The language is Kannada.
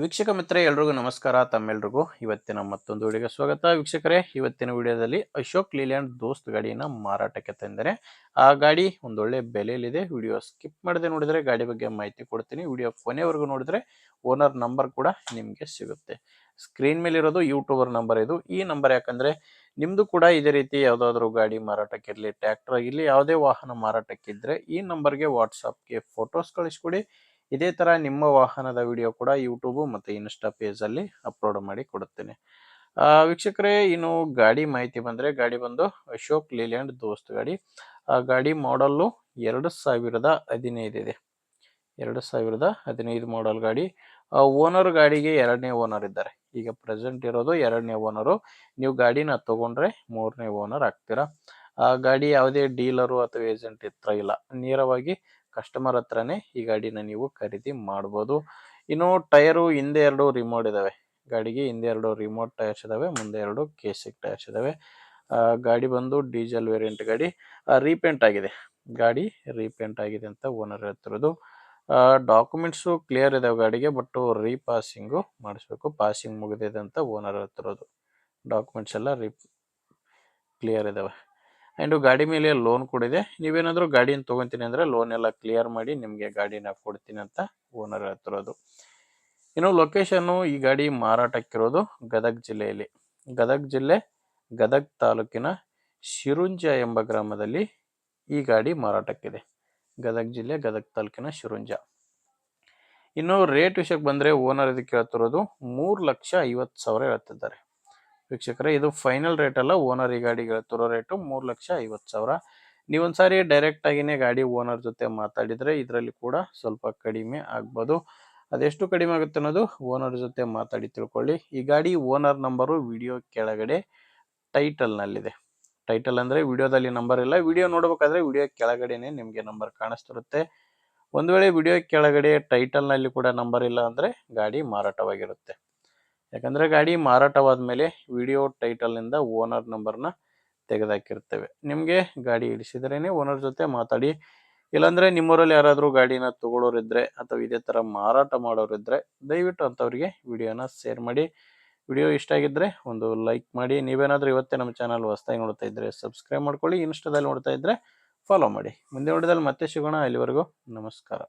ವೀಕ್ಷಕ ಮಿತ್ರ ಎಲ್ರಿಗೂ ನಮಸ್ಕಾರ. ತಮ್ಮೆಲ್ರಿಗೂ ಇವತ್ತಿನ ಮತ್ತೊಂದು ವಿಡಿಯೋಗೆ ಸ್ವಾಗತ. ವೀಕ್ಷಕರೇ, ಇವತ್ತಿನ ವಿಡಿಯೋದಲ್ಲಿ ಅಶೋಕ್ ಲೇಲ್ಯಾಂಡ್ ದೋಸ್ತ್ ಗಾಡಿನ ಮಾರಾಟಕ್ಕೆ ತಂದರೆ ಆ ಗಾಡಿ ಒಂದೊಳ್ಳೆ ಬೆಲೆಯಲ್ಲಿದೆ. ವಿಡಿಯೋ ಸ್ಕಿಪ್ ಮಾಡದೆ ನೋಡಿದ್ರೆ ಗಾಡಿ ಬಗ್ಗೆ ಮಾಹಿತಿ ಕೊಡ್ತೀನಿ. ವಿಡಿಯೋ ಕೊನೆವರೆಗೂ ನೋಡಿದ್ರೆ ಓನರ್ ನಂಬರ್ ಕೂಡ ನಿಮಗೆ ಸಿಗುತ್ತೆ. ಸ್ಕ್ರೀನ್ ಮೇಲೆ ಇರೋದು ಯೂಟ್ಯೂಬರ್ ನಂಬರ್. ಈ ನಂಬರ್ ಯಾಕಂದ್ರೆ ನಿಮ್ದು ಕೂಡ ಇದೇ ರೀತಿ ಯಾವುದಾದ್ರೂ ಗಾಡಿ ಮಾರಾಟಕ್ಕಿರಲಿ, ಟ್ರ್ಯಾಕ್ಟರ್ ಆಗಿರಲಿ, ಯಾವುದೇ ವಾಹನ ಮಾರಾಟಕ್ಕಿದ್ರೆ ಈ ನಂಬರ್ಗೆ ವಾಟ್ಸಪ್ಗೆ ಫೋಟೋಸ್ ಕಳಿಸ್ಕೊಡಿ. ಇದೇ ತರ ನಿಮ್ಮ ವಾಹನದ ವಿಡಿಯೋ ಕೂಡ ಯೂಟ್ಯೂಬ್ ಮತ್ತೆ ಇನ್ಸ್ಟಾ ಪೇಜ್ ಅಲ್ಲಿ ಅಪ್ಲೋಡ್ ಮಾಡಿ ಕೊಡುತ್ತೇನೆ. ವೀಕ್ಷಕರೇ, ಇನ್ನು ಗಾಡಿ ಮಾಹಿತಿ ಬಂದ್ರೆ ಗಾಡಿ ಬಂದು ಅಶೋಕ್ ಲೇಲ್ಯಾಂಡ್ ದೋಸ್ತ್ ಗಾಡಿ. ಆ ಗಾಡಿ ಮಾಡಲ್ಲು 2015 ಇದೆ. 2015 ಮಾಡೆಲ್ ಗಾಡಿ. ಓನರ್ ಗಾಡಿಗೆ ಎರಡನೇ ಓನರ್ ಇದ್ದಾರೆ. ಈಗ ಪ್ರೆಸೆಂಟ್ ಇರೋದು ಎರಡನೇ ಓನರು. ನೀವು ಗಾಡಿನ ತಗೊಂಡ್ರೆ ಮೂರನೇ ಓನರ್ ಆಗ್ತೀರಾ. ಆ ಗಾಡಿ ಯಾವುದೇ ಡೀಲರು ಅಥವಾ ಏಜೆಂಟ್ ಹತ್ರ ಇಲ್ಲ, ನೇರವಾಗಿ ಕಸ್ಟಮರ್ ಹತ್ರನೇ ಈ ಗಾಡಿನ ನೀವು ಖರೀದಿ ಮಾಡ್ಬೋದು. ಇನ್ನು ಟೈರು ಹಿಂದೆ ಎರಡು ರಿಮೋಟ್ ಇದಾವೆ. ಗಾಡಿಗೆ ಹಿಂದೆ ಎರಡು ರಿಮೋಟ್ ಟೈರ್ಸ್ ಇದಾವೆ, ಮುಂದೆ ಎರಡು ಕೇಸಿಕ್ ಟೈರ್ಸ್ ಇದಾವೆ. ಗಾಡಿ ಬಂದು ಡೀಸೆಲ್ ವೇರಿಯಂಟ್ ಗಾಡಿ. ರೀಪೇಂಟ್ ಆಗಿದೆ ಗಾಡಿ, ರೀಪೇಂಟ್ ಆಗಿದೆ ಅಂತ ಓನರ್ ಹೇಳ್ತಿರೋದು. ಡಾಕ್ಯುಮೆಂಟ್ಸು ಕ್ಲಿಯರ್ ಇದಾವೆ ಗಾಡಿಗೆ, ಬಟ್ ರೀಪಾಸಿಂಗು ಮಾಡಿಸ್ಬೇಕು. ಪಾಸಿಂಗ್ ಮುಗಿದಿದೆ ಅಂತ ಓನರ್ ಹೇಳ್ತಿರೋದು. ಡಾಕ್ಯುಮೆಂಟ್ಸ್ ಎಲ್ಲ ಕ್ಲಿಯರ್ ಇದಾವೆ. ಆ್ಯಂಡ್ ಗಾಡಿ ಮೇಲೆ ಲೋನ್ ಕೂಡ ಇದೆ. ನೀವೇನಾದರೂ ಗಾಡಿನ ತೊಗೊತೀನಿ ಅಂದರೆ ಲೋನ್ ಎಲ್ಲ ಕ್ಲಿಯರ್ ಮಾಡಿ ನಿಮಗೆ ಗಾಡಿನ ಕೊಡ್ತೀನಿ ಅಂತ ಓನರ್ ಹೇಳ್ತಿರೋದು. ಇನ್ನು ಲೊಕೇಶನ್ನು, ಈ ಗಾಡಿ ಮಾರಾಟಕ್ಕಿರೋದು ಗದಗ ಜಿಲ್ಲೆಯಲ್ಲಿ. ಗದಗ ಜಿಲ್ಲೆ, ಗದಗ ತಾಲೂಕಿನ ಶಿರುಂಜ ಎಂಬ ಗ್ರಾಮದಲ್ಲಿ ಈ ಗಾಡಿ ಮಾರಾಟಕ್ಕಿದೆ. ಗದಗ ಜಿಲ್ಲೆ, ಗದಗ ತಾಲೂಕಿನ ಶಿರುಂಜ. ಇನ್ನು ರೇಟ್ ವಿಷಯಕ್ಕೆ ಬಂದರೆ ಓನರ್ ಇದಕ್ಕೆ ಹೇಳ್ತಿರೋದು 3,50,000 ಹೇಳ್ತಿದ್ದಾರೆ. ವೀಕ್ಷಕರೇ, ಇದು ಫೈನಲ್ ರೇಟ್ ಅಲ್ಲ. ಓನರ್ ಈ ಗಾಡಿಗೆ ಹೇಳ್ತಿರೋ ರೇಟು 3,50,000. ನೀವೊಂದ್ಸಾರಿ ಡೈರೆಕ್ಟ್ ಆಗಿನೇ ಗಾಡಿ ಓನರ್ ಜೊತೆ ಮಾತಾಡಿದ್ರೆ ಇದರಲ್ಲಿ ಕೂಡ ಸ್ವಲ್ಪ ಕಡಿಮೆ ಆಗ್ಬೋದು. ಅದೆಷ್ಟು ಕಡಿಮೆ ಆಗುತ್ತೆ ಅನ್ನೋದು ಓನರ್ ಜೊತೆ ಮಾತಾಡಿ ತಿಳ್ಕೊಳ್ಳಿ. ಈ ಗಾಡಿ ಓನರ್ ನಂಬರು ವಿಡಿಯೋ ಕೆಳಗಡೆ ಟೈಟಲ್ನಲ್ಲಿದೆ. ಟೈಟಲ್ ಅಂದರೆ ವಿಡಿಯೋದಲ್ಲಿ ನಂಬರ್ ಇಲ್ಲ. ವಿಡಿಯೋ ನೋಡ್ಬೇಕಾದ್ರೆ ವಿಡಿಯೋ ಕೆಳಗಡೆನೆ ನಿಮಗೆ ನಂಬರ್ ಕಾಣಿಸ್ತಿರುತ್ತೆ. ಒಂದು ವೇಳೆ ವಿಡಿಯೋ ಕೆಳಗಡೆ ಟೈಟಲ್ನಲ್ಲಿ ಕೂಡ ನಂಬರ್ ಇಲ್ಲ ಅಂದರೆ ಗಾಡಿ ಮಾರಾಟವಾಗಿರುತ್ತೆ. ಯಾಕಂದರೆ ಗಾಡಿ ಮಾರಾಟವಾದ ಮೇಲೆ ವಿಡಿಯೋ ಟೈಟಲ್ನಿಂದ ಓನರ್ ನಂಬರ್ನ ತೆಗೆದಾಕಿರ್ತೇವೆ. ನಿಮಗೆ ಗಾಡಿ ಹಿಡಿಸಿದ್ರೇ ಓನರ್ ಜೊತೆ ಮಾತಾಡಿ. ಇಲ್ಲಾಂದರೆ ನಿಮ್ಮೂರಲ್ಲಿ ಯಾರಾದರೂ ಗಾಡಿನ ತಗೊಳ್ಳೋರಿದ್ರೆ ಅಥವಾ ಇದೇ ಥರ ಮಾರಾಟ ಮಾಡೋರಿದ್ರೆ ದಯವಿಟ್ಟು ಅಂಥವ್ರಿಗೆ ವಿಡಿಯೋನ ಶೇರ್ ಮಾಡಿ. ವಿಡಿಯೋ ಇಷ್ಟ ಆಗಿದ್ದರೆ ಒಂದು ಲೈಕ್ ಮಾಡಿ. ನೀವೇನಾದರೂ ಇವತ್ತೇ ನಮ್ಮ ಚಾನಲ್ ಹೊಸದಾಗಿ ನೋಡ್ತಾ ಇದ್ದರೆ ಸಬ್ಸ್ಕ್ರೈಬ್ ಮಾಡ್ಕೊಳ್ಳಿ. ಇನ್ಸ್ಟಾದಲ್ಲಿ ನೋಡ್ತಾ ಇದ್ದರೆ ಫಾಲೋ ಮಾಡಿ. ಮುಂದೆ ನೋಡಿದಲ್ಲಿ ಮತ್ತೆ ಸಿಗೋಣ. ಅಲ್ಲಿವರೆಗೂ ನಮಸ್ಕಾರ.